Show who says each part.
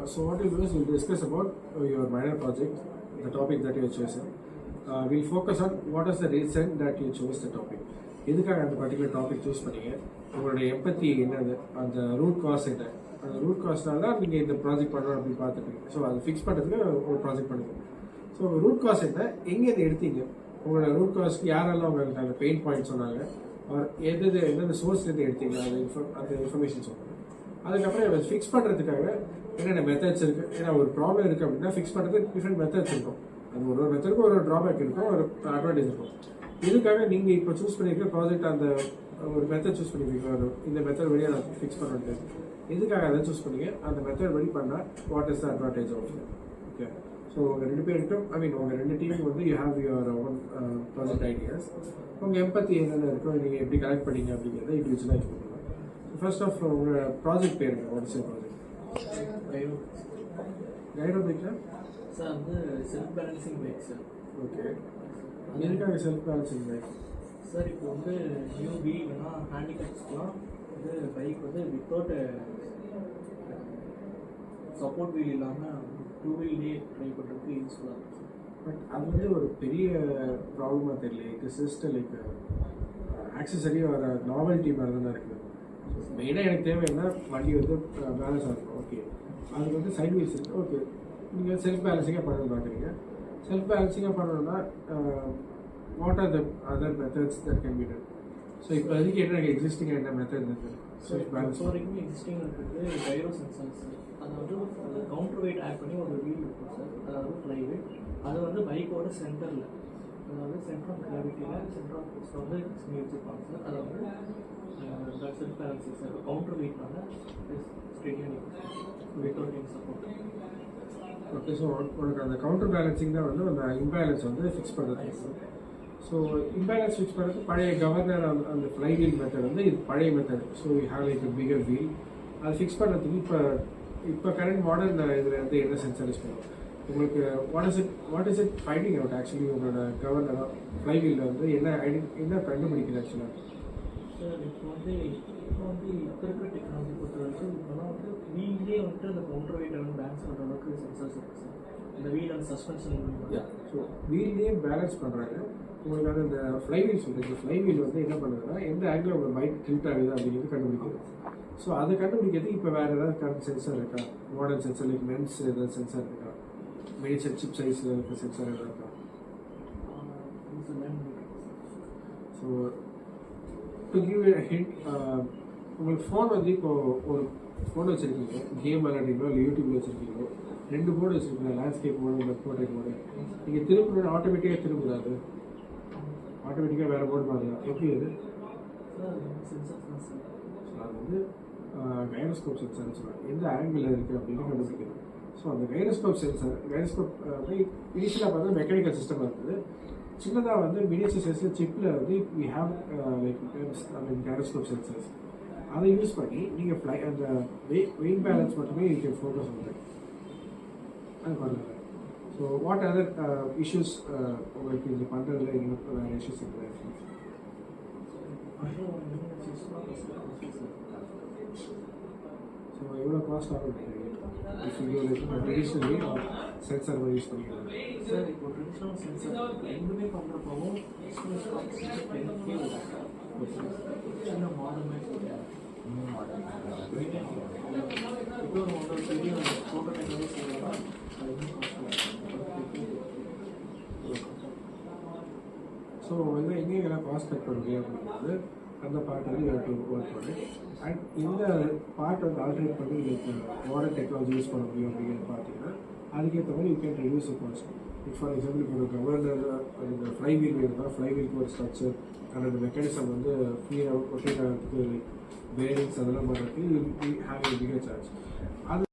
Speaker 1: So what we'll do is we'll discuss about your minor project, the topic that you have chosen. We'll focus on what is the reason that you chose the topic. எதுக்காக அந்த particular topic choose பண்ணீங்க, உங்களுடைய எம்பத்தி என்னது, அந்த root cause என்ன, அந்த root காஸ்னால தான் நீங்கள் இந்த ப்ராஜெக்ட் பண்ணணும் அப்படின்னு பார்த்துருக்கீங்க. ஸோ அது ஃபிக்ஸ் பண்ணுறதுக்கு ஒரு ப்ராஜெக்ட் பண்ணுங்க. ஸோ ரூட் காஸ் என்ன, எங்கே இதை எடுத்தீங்க, உங்களோட ரூட் காஸ்க்கு யாரெல்லாம் உங்களுக்கு அந்த பெயின் பாயிண்ட் சொன்னாங்க, அவர் எந்தெந்த சோர்ஸ்லேருந்து எடுத்தீங்க, அந்த இன்ஃபர்மேஷன் சொல்லுங்கள். அதுக்கப்புறம் அதை ஃபிக்ஸ் பண்ணுறதுக்காக என்னென்ன மெத்தட்ஸ் இருக்குது. ஏன்னா ஒரு ப்ராப்ளம் இருக்குது அப்படின்னா ஃபிக்ஸ் பண்ணுறதுக்கு டிஃப்ரெண்ட் மெத்தட்ஸ் இருக்கும். அது ஒரு மெத்தடுக்கு ஒரு ட்ராபேக் இருக்கும், ஒரு அட்வான்டேஜ் இருக்கும். இதுக்காக நீங்கள் இப்போ சூஸ் பண்ணியிருக்க ப்ராஜெக்ட் அந்த ஒரு மெத்தட் சூஸ் பண்ணியிருக்கீங்க, இந்த மெத்தட் வழியாக நான் ஃபிக்ஸ் பண்ணுறது. எதுக்காக அதை சூஸ் பண்ணிங்க, அந்த மெத்தட் வழி பண்ணால் what is the advantage of it. Okay, so உங்கள் ரெண்டு பேருக்கும் உங்கள் ரெண்டு டீமுக்கு வந்து you have your own project ideas. உங்கள் எம்பத்தி என்னென்ன இருக்கோ, நீங்கள் எப்படி கலெக்ட் பண்ணீங்க அப்படிங்கிறத இண்டிவிஜுவலாக யூஸ் பண்ணுங்கள். ஃபர்ஸ்ட் ஆஃப் உங்களோட ப்ராஜெக்ட் பேர் என்ன, வாட் இஸ் யுவர் ப்ராஜெக்ட்? கைடோ பைக்கா
Speaker 2: சார்? வந்து self balancing bike sir.
Speaker 1: Okay, எதுக்காக செல்ஃப் பேலன்சிங் பைக்
Speaker 2: சார்? இப்போ வந்து நியூபி இல்லைன்னா ஹேண்டிகேப்ஸ்க்குலாம் வந்து பைக் வந்து வித்தவுட் சப்போர்ட் வீல் இல்லாமல் டூ வீல்லே ட்ரை பண்ணுறதுக்கு யூஸ்ஃபுல்லாக இருக்கும் சார்.
Speaker 1: பட் அது வந்து ஒரு பெரிய ப்ராப்ளமாக தெரியல. இது ஜஸ்ட் லைக் ஆக்சசரி ஒரு நாவல்ட்டி மாதிரி தான் இருக்குது. மெயினாக எனக்கு தேவை என்ன, வண்டி வந்து பேலன்ஸ் ஆகும். ஓகே, அதுக்கு வந்து சைட் வீல்ஸ் இருக்குது. ஓகே, நீங்கள் செல்ஃப் பேலன்சிங்காக பண்ணணும்னு பார்க்குறீங்க. செல்ஃப் பேலன்சிங்காக பண்ணணும்னா what are the other methods that can be done? So இப்போ அதுக்கு என்ன எக்ஸிஸ்டிங்காக என்ன மெத்தட் இருக்குது செல்ஃப் பேலன்ஸ்?
Speaker 2: வரைக்கும் எக்ஸிஸ்டிங் இருக்குது கைரோ சென்சார்ஸ். அதாவது கவுண்டர் வெயிட் ஆட் பண்ணி ஒரு வீல் இருக்கும் சார், அதாவது ஃப்ளை வெயிட். அது வந்து பைக்கோட சென்டரில், அதாவது சென்டர் ஆஃப் கிராவிட்டியில் சென்டர் ஆஃப் ஃபோர்ஸ் வந்து பண்ணி வச்சுருப்பாங்க சார். அதை வந்து செல்ஃப் பேலன்சிங் சார். கவுண்டர் வெயிட்னால stadium without any support.
Speaker 1: Okay, so உனக்கு அந்த கவுண்டர் பேலன்சிங் தான் வந்து அந்த இம்பேலன்ஸ் வந்து ஃபிக்ஸ் பண்ணுறது. ஸோ இம்பேலன்ஸ் ஃபிக்ஸ் பண்ணுறது பழைய கவர்னர் அந்த ஃப்ளை வீல் மெத்தட் வந்து இது பழைய method. So you have like bigger wheel. அதை ஃபிக்ஸ் பண்ணுறதுக்கு இப்போ கரண்ட் மாடர்ன் இதில் வந்து என்ன சென்சார் யூஸ் பண்ணுவோம் உங்களுக்கு? What is it finding out actually? உங்களோட கவர்னர் ஃப்ளை வீலில் வந்து என்ன கண்டுபிடிக்குது ஆக்சுவலாக?
Speaker 2: சார் இப்போ இருக்கிற டெக்னாலஜி பொறுத்த வரைக்கும் இப்போலாம் வந்து வீல்லே வந்துட்டு அந்த கவுண்டர் வெயிட் வந்து பேலன்ஸ் பண்ணுற அளவுக்கு சென்சார்ஸ் இருக்குது சார். இந்த வீல் அண்ட் சஸ்பென்ஷன்.
Speaker 1: ஸோ வீல்லே பேலன்ஸ் பண்ணுறாங்க. உங்களுக்கு வந்து இந்த ஃப்ளை வீல் சொல்கிறது, ஃப்ளை வீல் வந்து என்ன பண்ணுதுன்னா எந்த ஆங்கிள் உங்கள் பைக் டில்ட் ஆகுது அப்படிங்கிறது கண்டுபிடிக்குது. ஸோ அதை கண்டுபிடிக்கிறதுக்கு இப்போ வேறு ஏதாவது கரண்ட் சென்சார் இருக்கா? மாடர்ன் சென்சார் லைக் மென்ஸ் ஏதாவது சென்சார் இருக்கா? மினிச்சர் சிப் சைஸில் இருக்க சென்சார் எதாவது இருக்கா? So to give a hint, உங்களுக்கு ஃபோன் வந்து இப்போது ஒரு ஃபோன் வச்சுருக்கீங்க, கேம் விளையாடுறீங்களோ இல்லை யூடியூப்பில் வச்சுருக்கீங்களோ, ரெண்டு போர்டு வச்சுருக்கீங்க, லேண்ட்ஸ்கேப் போர்டு இல்லை போர்ட்ரேட் போர்டு. நீங்கள் திரும்பணும் ஆட்டோமேட்டிக்காக திரும்புறாது, ஆட்டோமேட்டிக்காக வேறு போர்டு மாதிரியா? எப்படி அது? அது வந்து கைரோஸ்கோப் சென்சார்னு சொல்லுவாங்க. எந்த ஆங்கிளில் இருக்குது அப்படின்னு கண்டுபிடிக்கிறது. ஸோ அந்த கைரோஸ்கோப் இனிஷியலாக பார்த்தா மெக்கானிக்கல் சிஸ்டமாக இருக்குது. சின்னதாக வந்து மினிச்சர் சைஸில் சிப்பில் வந்து we have like gyroscope sensors. அதை யூஸ் பண்ணி நீங்கள் அந்த வெயிட் பேலன்ஸ் மட்டுமே யூ கேன் ஃபோக்கஸ் பண்ணுறேன். அது பண்ணுங்கள். ஸோ வாட் அதர் இஷ்யூஸ் உங்களுக்கு இது பண்ணுறதுல இன்னும் வேறு இஷ்யூஸ் இருக்குது? ஸோ எவ்வளோ காஸ்ட் ஆகும் if you like traditionally sensor use பண்ணிக்கலாம்?
Speaker 2: சார் இப்போ ட்ரெடிஷ்னல் சென்சார் ரெண்டுமே பண்ணுறப்பவும் சின்ன மாடர்ன் இப்போ ஒரு பெரிய ஃபோட்டோ டெக்னாலஜி செய்யலாம்.
Speaker 1: ஸோ வந்து எங்கெங்கெல்லாம் காஸ்ட் கட் பண்ண முடியும் அப்படிங்கிறது அந்த பார்ட் வந்து ஒர்க் பண்ணு. அண்ட் இந்த பார்ட் வந்து ஆல்ட்ரேட் பண்ணி லைக் மாடர்ன் டெக்னாலஜி யூஸ் பண்ண முடியும் அப்படிங்கிறது பார்த்தீங்கன்னா அதுக்கேற்ற மாதிரி you can reduce the cost. For example இப்போ ஒரு கவர்னர் இந்த ஃப்ளை வீல் வேணும்னா ஃப்ளை வீலுக்கு ஒரு ஸ்ட்ரக்சர் அண்ட் அந்த மெக்கானிசம் வந்து ஃப்ரீயாக ரொட்டேட் ஆகிறதுக்கு லைக் பேரிங்ஸ் அதெல்லாம் பண்ணுறதுக்கு ஹேவ் ஏ பிகர் சார்ஜ். அது